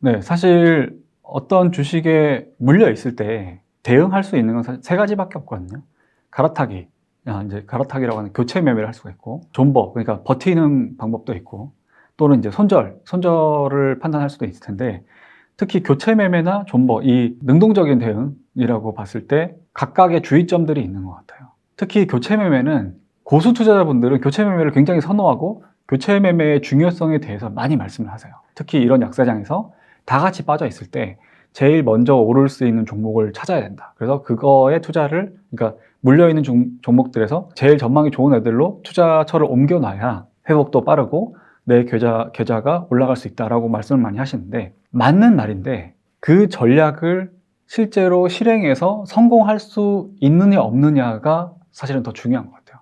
네, 사실 어떤 주식에 물려 있을 때 대응할 수 있는 건 사실 세 가지밖에 없거든요. 갈아타기, 이제 갈아타기라고 하는 교체 매매를 할 수가 있고, 존버, 그러니까 버티는 방법도 있고, 또는 이제 손절을 판단할 수도 있을 텐데, 특히 교체 매매나 존버, 이 능동적인 대응이라고 봤을 때 각각의 주의점들이 있는 것 같아요. 특히 교체 매매는 고수 투자자분들은 교체 매매를 굉장히 선호하고 교체 매매의 중요성에 대해서 많이 말씀을 하세요. 특히 이런 약세장에서 다 같이 빠져 있을 때 제일 먼저 오를 수 있는 종목을 찾아야 된다. 그래서 그거에 투자를, 그러니까 물려있는 종목들에서 제일 전망이 좋은 애들로 투자처를 옮겨놔야 회복도 빠르고 내 계좌가 올라갈 수 있다라고 말씀을 많이 하시는데, 맞는 말인데 그 전략을 실제로 실행해서 성공할 수 있느냐 없느냐가 사실은 더 중요한 것 같아요.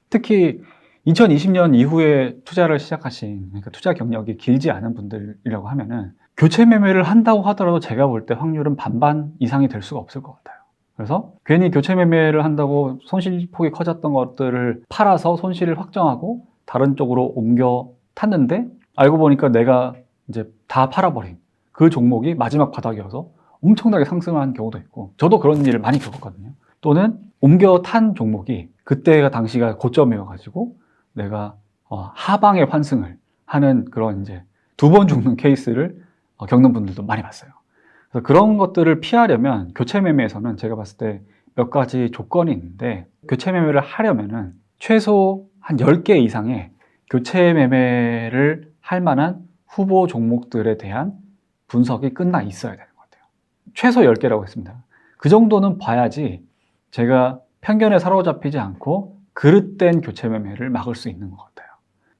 특히 2020년 이후에 투자를 시작하신, 그러니까 투자 경력이 길지 않은 분들이라고 하면은 교체 매매를 한다고 하더라도 제가 볼 때 확률은 반반 이상이 될 수가 없을 것 같아요. 그래서 괜히 교체 매매를 한다고 손실폭이 커졌던 것들을 팔아서 손실을 확정하고 다른 쪽으로 옮겨 탔는데, 알고 보니까 내가 이제 다 팔아버린 그 종목이 마지막 바닥이어서 엄청나게 상승한 경우도 있고, 저도 그런 일을 많이 겪었거든요. 또는 옮겨 탄 종목이 그때가 당시가 고점이어가지고 내가 하방에 환승을 하는 그런 이제 두 번 죽는 케이스를 겪는 분들도 많이 봤어요. 그래서 그런 것들을 피하려면 교체 매매에서는 제가 봤을 때 몇 가지 조건이 있는데, 교체 매매를 하려면은 최소 한 10개 이상의 교체 매매를 할 만한 후보 종목들에 대한 분석이 끝나 있어야 되는 것 같아요. 최소 10개라고 했습니다. 그 정도는 봐야지 제가 편견에 사로잡히지 않고 그릇된 교체 매매를 막을 수 있는 것 같아요.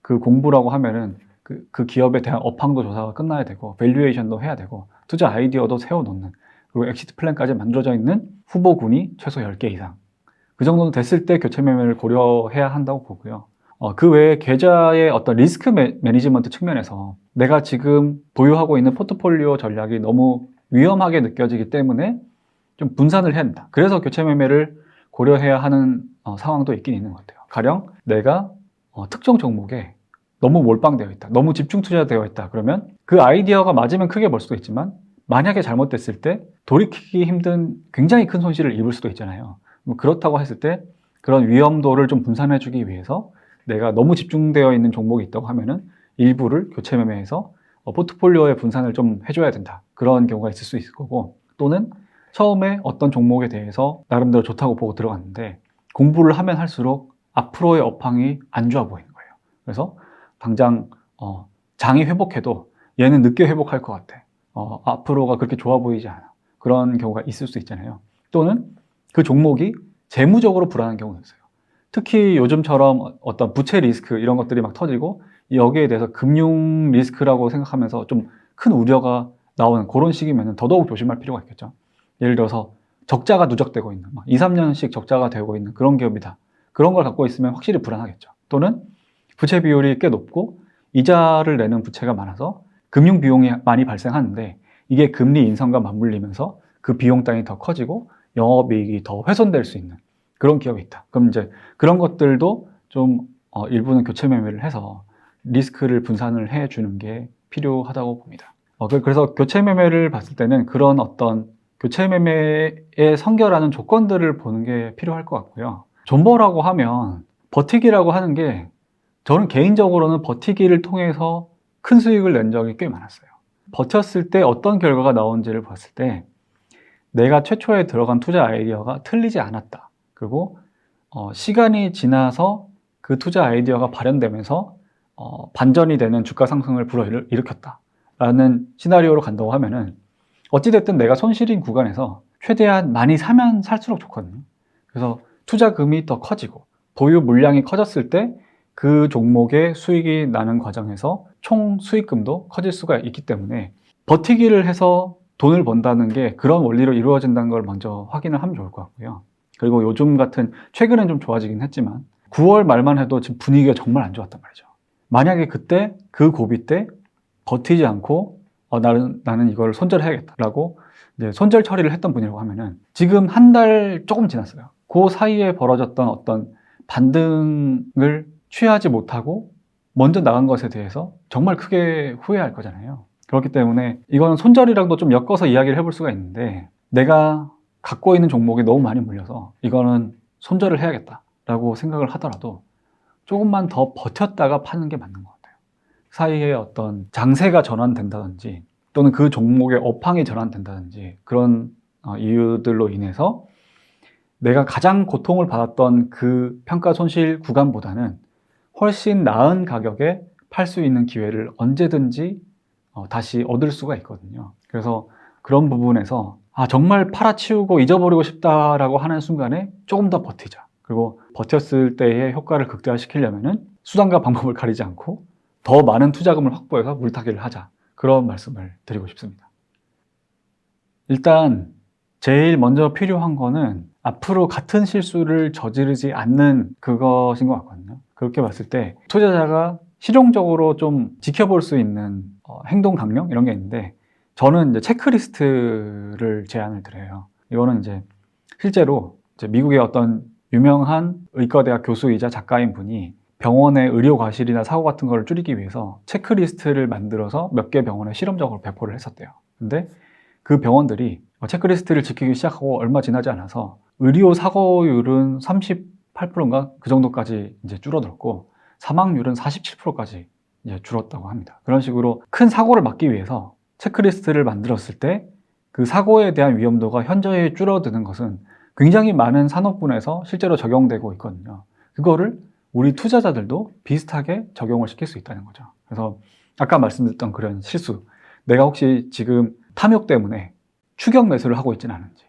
그 공부라고 하면은 그 기업에 대한 업황도 조사가 끝나야 되고, 밸류에이션도 해야 되고, 투자 아이디어도 세워놓는, 그리고 엑시트 플랜까지 만들어져 있는 후보군이 최소 10개 이상. 그 정도는 됐을 때 교체 매매를 고려해야 한다고 보고요. 그 외에 계좌의 어떤 리스크 매니지먼트 측면에서 내가 지금 보유하고 있는 포트폴리오 전략이 너무 위험하게 느껴지기 때문에 좀 분산을 해야 된다. 그래서 교체 매매를 고려해야 하는 상황도 있긴 있는 것 같아요. 가령 내가 특정 종목에 너무 몰빵되어 있다, 너무 집중 투자되어 있다, 그러면 그 아이디어가 맞으면 크게 벌 수도 있지만 만약에 잘못됐을 때 돌이키기 힘든 굉장히 큰 손실을 입을 수도 있잖아요. 그렇다고 했을 때 그런 위험도를 좀 분산해 주기 위해서 내가 너무 집중되어 있는 종목이 있다고 하면은 일부를 교체 매매해서 포트폴리오의 분산을 좀 해줘야 된다, 그런 경우가 있을 수 있을 거고, 또는 처음에 어떤 종목에 대해서 나름대로 좋다고 보고 들어갔는데 공부를 하면 할수록 앞으로의 업황이 안 좋아 보이는 거예요. 그래서 당장 장이 회복해도 얘는 늦게 회복할 것 같아, 앞으로가 그렇게 좋아 보이지 않아, 그런 경우가 있을 수 있잖아요. 또는 그 종목이 재무적으로 불안한 경우가 있어요. 특히 요즘처럼 어떤 부채 리스크 이런 것들이 막 터지고 여기에 대해서 금융 리스크라고 생각하면서 좀 큰 우려가 나오는 그런 시기면 더더욱 조심할 필요가 있겠죠. 예를 들어서 적자가 누적되고 있는, 2, 3년씩 적자가 되고 있는 그런 기업이다. 그런 걸 갖고 있으면 확실히 불안하겠죠. 또는 부채 비율이 꽤 높고 이자를 내는 부채가 많아서 금융 비용이 많이 발생하는데 이게 금리 인상과 맞물리면서 그 비용 땅이 더 커지고 영업이익이 더 훼손될 수 있는 그런 기업이 있다. 그럼 이제 그런 것들도 좀 일부는 교체 매매를 해서 리스크를 분산을 해주는 게 필요하다고 봅니다. 그래서 교체 매매를 봤을 때는 그런 어떤 교체 매매에 선결하는 조건들을 보는 게 필요할 것 같고요. 존버라고 하면 버티기라고 하는 게, 저는 개인적으로는 버티기를 통해서 큰 수익을 낸 적이 꽤 많았어요. 버텼을 때 어떤 결과가 나오는지를 봤을 때 내가 최초에 들어간 투자 아이디어가 틀리지 않았다, 그리고 시간이 지나서 그 투자 아이디어가 발현되면서 반전이 되는 주가 상승을 불어일으켰다 라는 시나리오로 간다고 하면은 어찌됐든 내가 손실인 구간에서 최대한 많이 사면 살수록 좋거든요. 그래서 투자금이 더 커지고 보유 물량이 커졌을 때 그 종목의 수익이 나는 과정에서 총 수익금도 커질 수가 있기 때문에 버티기를 해서 돈을 번다는 게 그런 원리로 이루어진다는 걸 먼저 확인을 하면 좋을 것 같고요. 그리고 요즘 같은, 최근엔 좀 좋아지긴 했지만 9월 말만 해도 지금 분위기가 정말 안 좋았단 말이죠. 만약에 그때 그 고비 때 버티지 않고 나는 이걸 손절해야겠다라고 이제 손절 처리를 했던 분이라고 하면은 지금 한 달 조금 지났어요. 그 사이에 벌어졌던 어떤 반등을 취하지 못하고 먼저 나간 것에 대해서 정말 크게 후회할 거잖아요. 그렇기 때문에 이거는 손절이랑도 좀 엮어서 이야기를 해볼 수가 있는데, 내가 갖고 있는 종목이 너무 많이 물려서 이거는 손절을 해야겠다라고 생각을 하더라도 조금만 더 버텼다가 파는 게 맞는 것 같아요. 사이에 어떤 장세가 전환된다든지 또는 그 종목의 업황이 전환된다든지 그런 이유들로 인해서 내가 가장 고통을 받았던 그 평가 손실 구간보다는 훨씬 나은 가격에 팔 수 있는 기회를 언제든지 다시 얻을 수가 있거든요. 그래서 그런 부분에서 정말 팔아치우고 잊어버리고 싶다라고 하는 순간에 조금 더 버티자. 그리고 버텼을 때의 효과를 극대화시키려면은 수단과 방법을 가리지 않고 더 많은 투자금을 확보해서 물타기를 하자. 그런 말씀을 드리고 싶습니다. 일단 제일 먼저 필요한 거는 앞으로 같은 실수를 저지르지 않는 그것인 것 같거든요. 그렇게 봤을 때 투자자가 실용적으로 좀 지켜볼 수 있는 행동 강령 이런 게 있는데, 저는 이제 체크리스트를 제안을 드려요. 이거는 이제 실제로 이제 미국의 어떤 유명한 의과대학 교수이자 작가인 분이 병원의 의료 과실이나 사고 같은 거를 줄이기 위해서 체크리스트를 만들어서 몇 개 병원에 실험적으로 배포를 했었대요. 근데 그 병원들이 체크리스트를 지키기 시작하고 얼마 지나지 않아서 의료 사고율은 38%인가 그 정도까지 이제 줄어들었고, 사망률은 47%까지 이제 줄었다고 합니다. 그런 식으로 큰 사고를 막기 위해서 체크리스트를 만들었을 때 그 사고에 대한 위험도가 현저히 줄어드는 것은 굉장히 많은 산업군에서 실제로 적용되고 있거든요. 그거를 우리 투자자들도 비슷하게 적용을 시킬 수 있다는 거죠. 그래서 아까 말씀드렸던 그런 실수, 내가 혹시 지금 탐욕 때문에 추격 매수를 하고 있지는 않은지,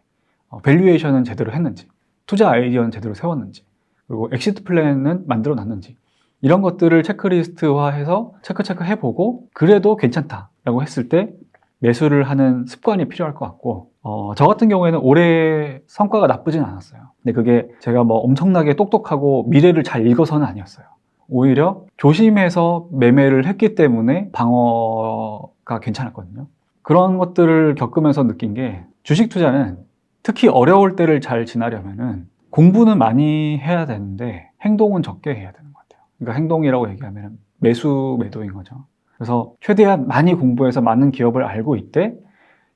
밸류에이션은 제대로 했는지, 투자 아이디어는 제대로 세웠는지, 그리고 엑시트 플랜은 만들어 놨는지, 이런 것들을 체크리스트화해서 체크 해보고 그래도 괜찮다라고 했을 때 매수를 하는 습관이 필요할 것 같고, 저 같은 경우에는 올해 성과가 나쁘진 않았어요. 근데 그게 제가 뭐 엄청나게 똑똑하고 미래를 잘 읽어서는 아니었어요. 오히려 조심해서 매매를 했기 때문에 방어가 괜찮았거든요. 그런 것들을 겪으면서 느낀 게, 주식 투자는 특히 어려울 때를 잘 지나려면은 공부는 많이 해야 되는데 행동은 적게 해야 되는 것 같아요. 그러니까 행동이라고 얘기하면 매도인 거죠. 그래서 최대한 많이 공부해서 많은 기업을 알고 있되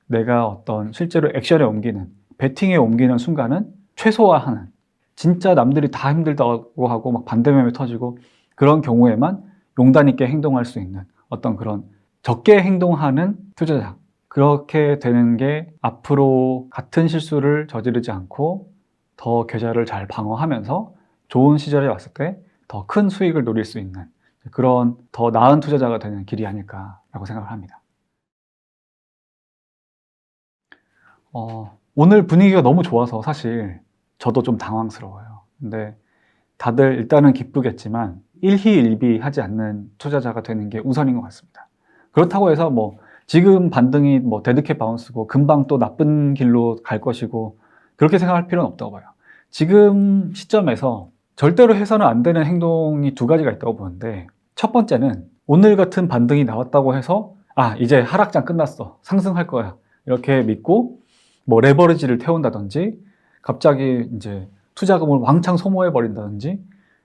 내가 어떤 실제로 액션에 옮기는, 베팅에 옮기는 순간은 최소화하는, 진짜 남들이 다 힘들다고 하고 막 반대매매 터지고 그런 경우에만 용단 있게 행동할 수 있는 어떤 그런 적게 행동하는 투자자, 그렇게 되는 게 앞으로 같은 실수를 저지르지 않고 더 계좌를 잘 방어하면서 좋은 시절에 왔을 때 더 큰 수익을 노릴 수 있는 그런 더 나은 투자자가 되는 길이 아닐까라고 생각을 합니다. 오늘 분위기가 너무 좋아서 사실 저도 좀 당황스러워요. 근데 다들 일단은 기쁘겠지만 일희일비하지 않는 투자자가 되는 게 우선인 것 같습니다. 그렇다고 해서 뭐 지금 반등이 뭐 데드캣 바운스고 금방 또 나쁜 길로 갈 것이고 그렇게 생각할 필요는 없다고 봐요. 지금 시점에서 절대로 해서는 안 되는 행동이 두 가지가 있다고 보는데, 첫 번째는 오늘 같은 반등이 나왔다고 해서 이제 하락장 끝났어, 상승할 거야 이렇게 믿고 뭐 레버리지를 태운다든지 갑자기 이제 투자금을 왕창 소모해 버린다든지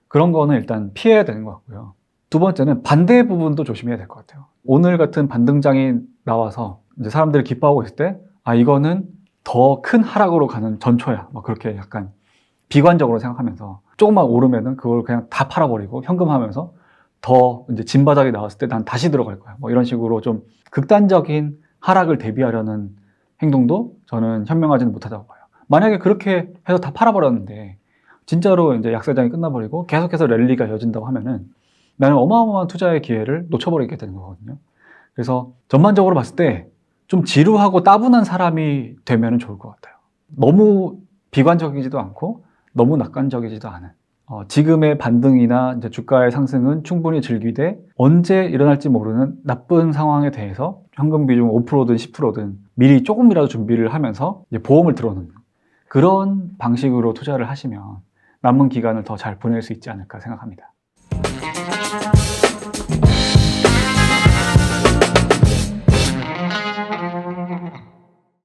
그런 거는 일단 피해야 되는 것 같고요. 두 번째는 반대 부분도 조심해야 될 것 같아요. 오늘 같은 반등장이 나와서 이제 사람들이 기뻐하고 있을 때 이거는 더 큰 하락으로 가는 전초야, 뭐 그렇게 약간 비관적으로 생각하면서 조금만 오르면은 그걸 그냥 다 팔아버리고 현금하면서 더 이제 진바닥이 나왔을 때 난 다시 들어갈 거야, 뭐 이런 식으로 좀 극단적인 하락을 대비하려는 행동도 저는 현명하지는 못하다고 봐요. 만약에 그렇게 해서 다 팔아버렸는데 진짜로 이제 약세장이 끝나버리고 계속해서 랠리가 이어진다고 하면은 나는 어마어마한 투자의 기회를 놓쳐버리게 되는 거거든요. 그래서 전반적으로 봤을 때 좀 지루하고 따분한 사람이 되면 좋을 것 같아요. 너무 비관적이지도 않고 너무 낙관적이지도 않은, 지금의 반등이나 이제 주가의 상승은 충분히 즐기되 언제 일어날지 모르는 나쁜 상황에 대해서 현금 비중 5%든 10%든 미리 조금이라도 준비를 하면서 이제 보험을 들어놓는 그런 방식으로 투자를 하시면 남은 기간을 더 잘 보낼 수 있지 않을까 생각합니다.